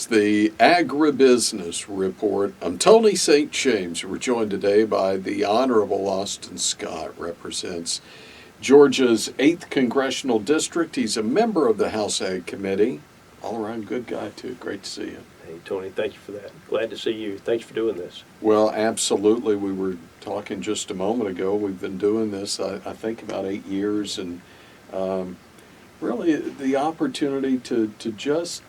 It's the Agribusiness Report. I'm Tony St. James. We're joined today by the Honorable Austin Scott, represents Georgia's 8th Congressional District. He's a member of the House Ag Committee. All-around good guy, too. Great to see you. Hey, Tony, thank you for that. Glad to see you. Thanks for doing this. Well, absolutely. We were talking just a moment ago. We've been doing this, I think, about 8 years, and really the opportunity to just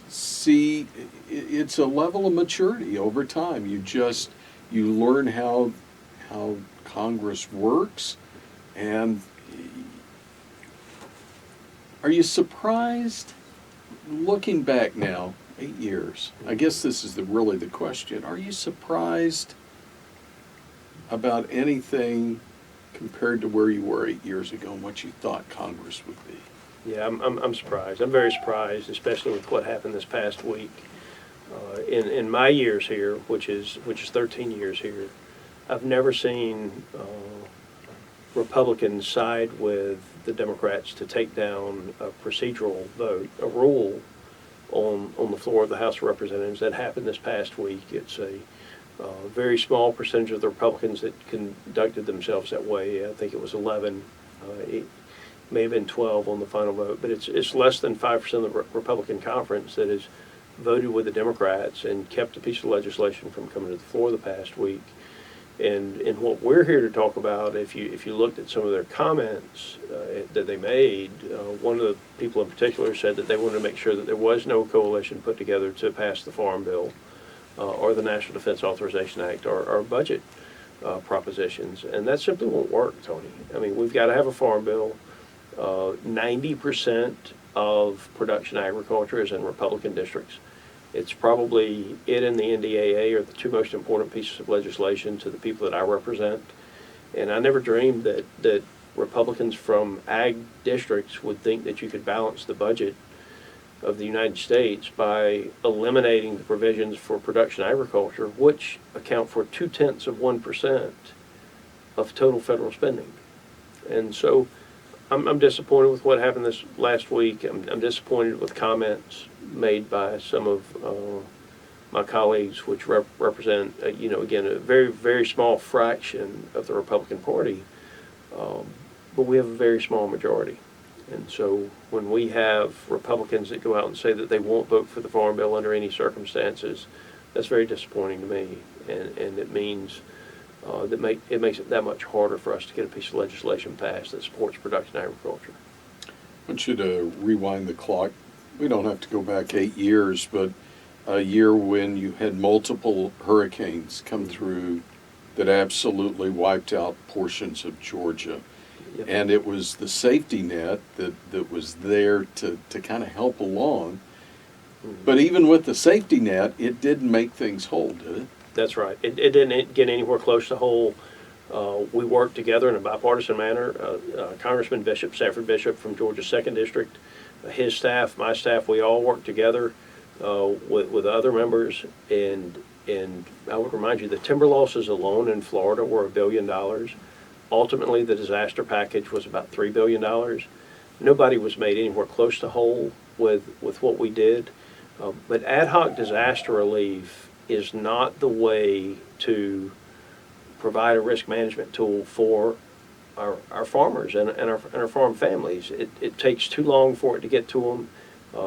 see it's a level of maturity over time. You learn how Congress works, and are you surprised looking back now 8 years? I guess this is really the question. Are you surprised about anything compared to where you were 8 years ago and what you thought Congress would be? Yeah, I'm surprised. I'm very surprised, especially with what happened this past week. In my years here, which is 13 years here, I've never seen Republicans side with the Democrats to take down a procedural vote, a rule on the floor of the House of Representatives. That happened this past week. It's a very small percentage of the Republicans that conducted themselves that way. I think it was 11. It may have been 12 on the final vote, but it's less than 5% of the Republican conference that has voted with the Democrats and kept a piece of legislation from coming to the floor the past week. And what we're here to talk about, if you looked at some of their comments that they made, one of the people in particular said that they wanted to make sure that there was no coalition put together to pass the Farm Bill or the National Defense Authorization Act or budget propositions. And that simply won't work, Tony. I mean, we've got to have a Farm Bill. 90% of production agriculture is in Republican districts. It's probably it and the NDAA are the two most important pieces of legislation to the people that I represent. And I never dreamed that Republicans from ag districts would think that you could balance the budget of the United States by eliminating the provisions for production agriculture, which account for 0.2% of total federal spending. And so I'm disappointed with what happened this last week. I'm disappointed with comments made by some of my colleagues, which represent, again, a very, very small fraction of the Republican Party. But we have a very small majority. And so when we have Republicans that go out and say that they won't vote for the Farm Bill under any circumstances, that's very disappointing to me. And it means it makes it that much harder for us to get a piece of legislation passed that supports production agriculture. I want you to rewind the clock. We don't have to go back 8 years, but a year when you had multiple hurricanes come through that absolutely wiped out portions of Georgia. Yep. And it was the safety net that was there to kind of help along. Mm-hmm. But even with the safety net, it didn't make things whole, did it? That's right. It didn't get anywhere close to whole. We worked together in a bipartisan manner. Congressman Bishop, Stafford Bishop from Georgia's 2nd District, his staff, my staff, we all worked together with other members. And I would remind you, the timber losses alone in Florida were $1 billion. Ultimately, the disaster package was about $3 billion. Nobody was made anywhere close to whole with what we did. But ad hoc disaster relief is not the way to provide a risk management tool for our farmers and our farm families. It takes too long for it to get to them.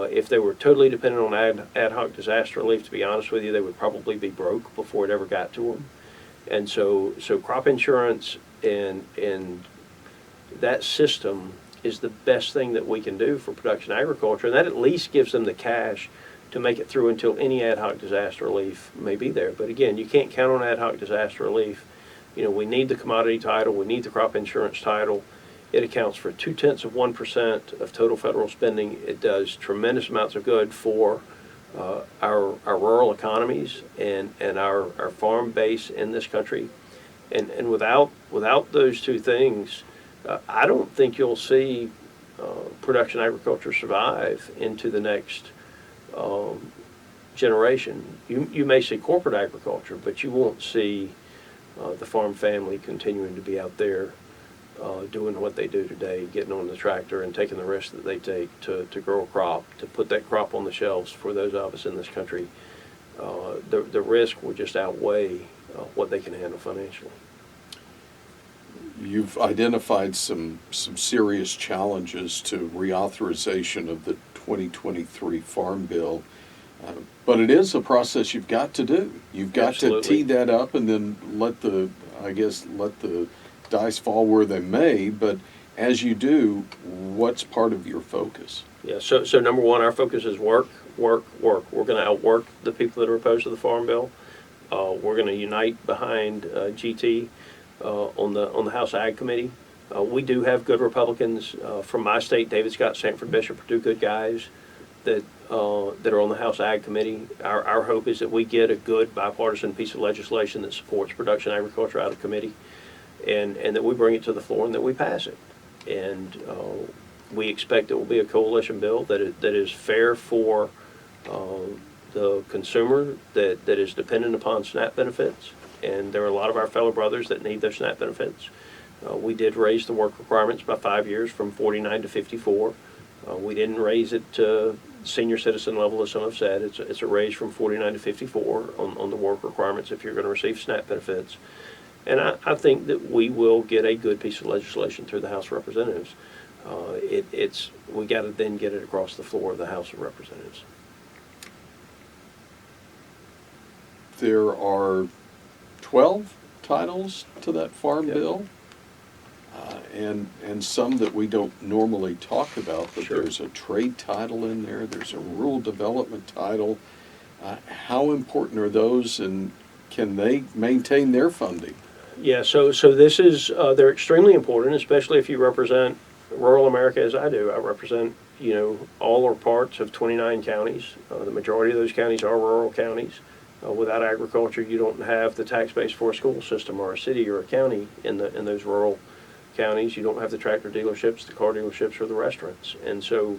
If they were totally dependent on ad hoc disaster relief, to be honest with you, they would probably be broke before it ever got to them. And so crop insurance and that system is the best thing that we can do for production agriculture, and that at least gives them the cash to make it through until any ad hoc disaster relief may be there. But again, you can't count on ad hoc disaster relief. We need the commodity title, we need the crop insurance title. It accounts for 0.2% of total federal spending. It does tremendous amounts of good for our rural economies and our farm base in this country. And without those two things, I don't think you'll see production agriculture survive into the next generation. You may see corporate agriculture, but you won't see the farm family continuing to be out there doing what they do today, getting on the tractor and taking the risk that they take to grow a crop, to put that crop on the shelves for those of us in this country, the risk will just outweigh what they can handle financially. You've identified some serious challenges to reauthorization of the 2023 Farm Bill, but it is a process you've got to do. You've got Absolutely. to tee that up and then let the dice fall where they may. But as you do, what's part of your focus? Yeah, so number one, our focus is work. We're going to outwork the people that are opposed to the Farm Bill. We're going to unite behind GT on the House Ag Committee. We do have good Republicans from my state. David Scott, Sanford Bishop are two good guys that are on the House Ag Committee. Our hope is that we get a good bipartisan piece of legislation that supports production agriculture out of committee, and that we bring it to the floor and that we pass it. And we expect it will be a coalition bill that is fair for the consumer that is dependent upon SNAP benefits. And there are a lot of our fellow brothers that need their SNAP benefits. We did raise the work requirements by 5 years from 49 to 54. We didn't raise it to senior citizen level, as some have said. It's a raise from 49 to 54 on the work requirements if you're going to receive SNAP benefits. And I think that we will get a good piece of legislation through the House of Representatives. We got to then get it across the floor of the House of Representatives. There are 12 titles to that Farm Yep. Bill, and some that we don't normally talk about, but Sure. there's a trade title in there, there's a rural development title. How important are those, and can they maintain their funding? Yeah, so this is, they're extremely important, especially if you represent rural America as I do. I represent, all or parts of 29 counties. The majority of those counties are rural counties. Without agriculture, you don't have the tax base for a school system or a city or a county in those rural counties. You don't have the tractor dealerships, the car dealerships, or the restaurants. And so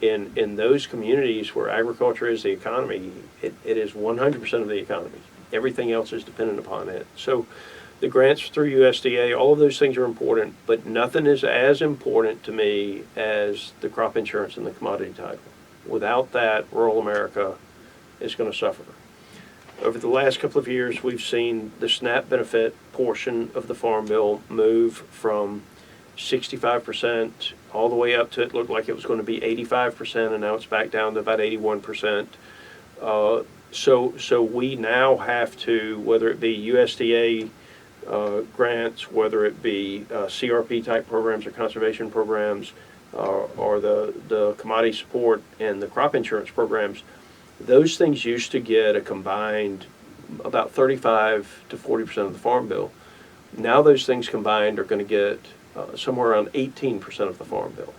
in those communities where agriculture is the economy, it is 100% of the economy. Everything else is dependent upon it. So the grants through USDA, all of those things are important, but nothing is as important to me as the crop insurance and the commodity title. Without that, rural America is going to suffer. Over the last couple of years, we've seen the SNAP benefit portion of the Farm Bill move from 65% all the way up to, it looked like it was going to be 85%, and now it's back down to about 81%. So we now have to, whether it be USDA grants, whether it be CRP type programs or conservation programs, or the commodity support and the crop insurance programs, those things used to get a combined about 35 to 40% of the Farm Bill. Now those things combined are going to get somewhere around 18% of the Farm Bill.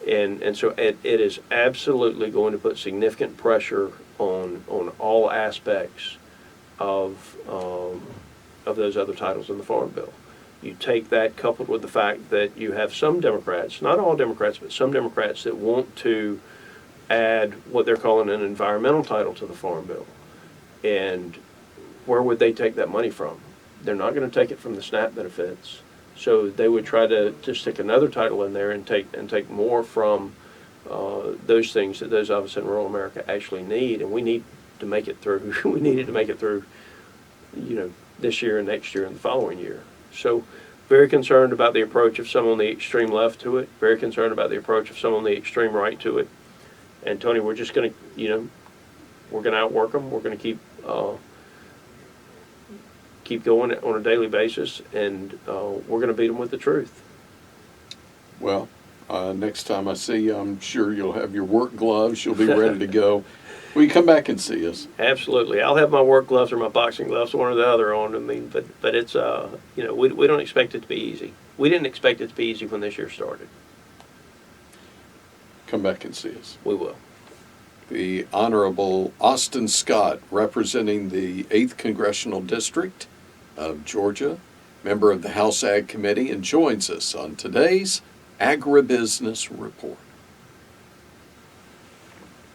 And so it is absolutely going to put significant pressure on all aspects of those other titles in the Farm Bill. You take that coupled with the fact that you have some Democrats, not all Democrats, but some Democrats that want to add what they're calling an environmental title to the Farm Bill. And where would they take that money from? They're not going to take it from the SNAP benefits. So they would try to stick another title in there and take more from those things that those of us in rural America actually need, and we need to make it through. We needed to make it through, this year and next year and the following year. So very concerned about the approach of some on the extreme left to it, very concerned about the approach of some on the extreme right to it. And Tony, we're just going to, we're going to outwork them. We're going to keep going on a daily basis, and we're going to beat them with the truth. Well, next time I see you, I'm sure you'll have your work gloves. You'll be ready to go. Will you come back and see us? Absolutely. I'll have my work gloves or my boxing gloves, one or the other on. I mean, but it's, we don't expect it to be easy. We didn't expect it to be easy when this year started. Come back and see us. We will. The Honorable Austin Scott, representing the 8th Congressional District of Georgia, member of the House Ag Committee, and joins us on today's Agribusiness Report.